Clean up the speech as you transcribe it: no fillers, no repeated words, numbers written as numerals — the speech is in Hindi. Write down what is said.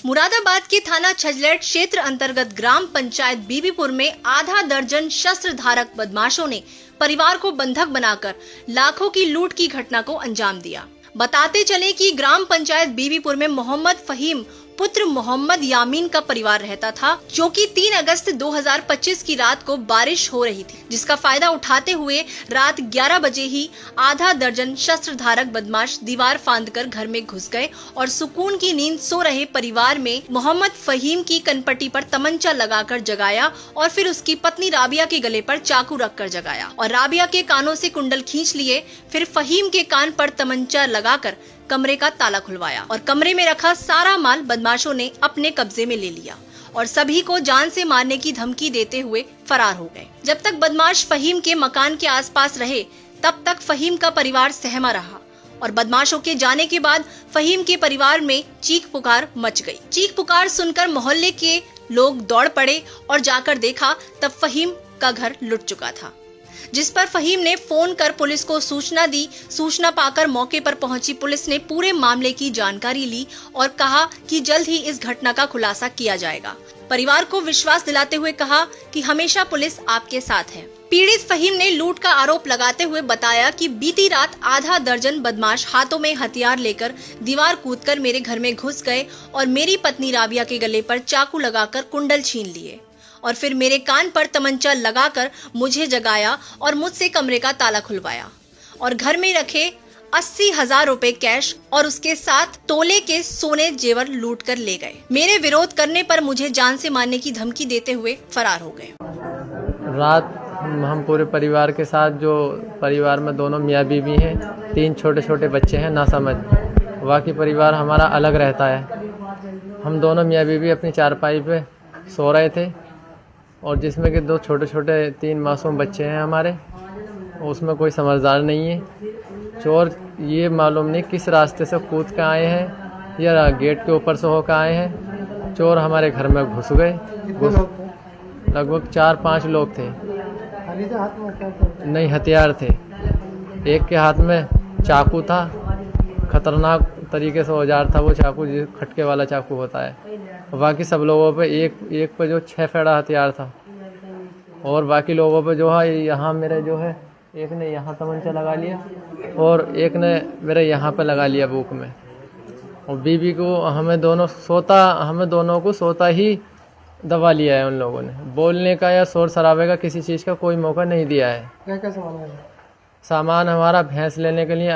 मुरादाबाद के थाना छजलेट क्षेत्र अंतर्गत ग्राम पंचायत बीबीपुर में आधा दर्जन शस्त्र धारक बदमाशों ने परिवार को बंधक बनाकर लाखों की लूट की घटना को अंजाम दिया। बताते चले कि ग्राम पंचायत बीबीपुर में मोहम्मद फहीम पुत्र मोहम्मद यामीन का परिवार रहता था, जो कि 3 अगस्त 2025 की रात को बारिश हो रही थी, जिसका फायदा उठाते हुए रात 11 बजे ही आधा दर्जन शस्त्र धारक बदमाश दीवार फांदकर घर में घुस गए और सुकून की नींद सो रहे परिवार में मोहम्मद फहीम की कनपट्टी पर तमंचा लगाकर जगाया और फिर उसकी पत्नी राबिया के गले पर चाकू रखकर जगाया और राबिया के कानों से कुंडल खींच लिए। फिर फहीम के कान पर तमंचा लगाकर कमरे का ताला खुलवाया और कमरे में रखा सारा माल बदमाशों ने अपने कब्जे में ले लिया और सभी को जान से मारने की धमकी देते हुए फरार हो गए। जब तक बदमाश फहीम के मकान के आसपास रहे, तब तक फहीम का परिवार सहमा रहा और बदमाशों के जाने के बाद फहीम के परिवार में चीख पुकार मच गई। चीख पुकार सुनकर मोहल्ले के लोग दौड़ पड़े और जाकर देखा तब फहीम का घर लुट चुका था, जिस पर फहीम ने फोन कर पुलिस को सूचना दी। सूचना पाकर मौके पर पहुंची पुलिस ने पूरे मामले की जानकारी ली और कहा कि जल्द ही इस घटना का खुलासा किया जाएगा। परिवार को विश्वास दिलाते हुए कहा कि हमेशा पुलिस आपके साथ है। पीड़ित फहीम ने लूट का आरोप लगाते हुए बताया कि बीती रात आधा दर्जन बदमाश हाथों में हथियार लेकर दीवार कूदकर मेरे घर में घुस गए और मेरी पत्नी राबिया के गले पर चाकू लगाकर कुंडल छीन लिए और फिर मेरे कान पर तमंचा लगाकर मुझे जगाया और मुझसे कमरे का ताला खुलवाया और घर में रखे 80,000 रुपए कैश और उसके साथ तोले के सोने जेवर लूट कर ले गए। मेरे विरोध करने पर मुझे जान से मारने की धमकी देते हुए फरार हो गए। रात हम पूरे परिवार के साथ, जो परिवार में दोनों मियाँ बीवी हैं, 3 छोटे छोटे बच्चे हैं ना समझ, बाकी परिवार हमारा अलग रहता है। हम दोनों मियाँ बीवी अपनी चारपाई पे सो रहे थे और जिसमें कि 2 छोटे छोटे 3 मासूम बच्चे हैं हमारे, उसमें कोई समझदार नहीं है। चोर ये मालूम नहीं किस रास्ते से कूद के आए हैं या गेट के ऊपर से होकर आए हैं। चोर हमारे घर में घुस गए। लगभग 4-5 लोग थे। नहीं, हथियार थे। एक के हाथ में चाकू था, खतरनाक तरीके से औजार था वो चाकू, जो खटके वाला चाकू होता है। बाकी सब लोगों पे एक पे जो 6 फेड़ा हथियार था और बाकी लोगों पे जो है, यहाँ मेरे जो है एक ने यहाँ तमंचा लगा लिया और एक ने मेरे यहाँ पे लगा लिया बुक में। और बीबी को हमें दोनों को सोता ही दबा लिया है। उन लोगों ने बोलने का या शोर शराबे का किसी चीज़ का कोई मौका नहीं दिया है। क्या क्या सामान हमारा भैंस लेने के लिए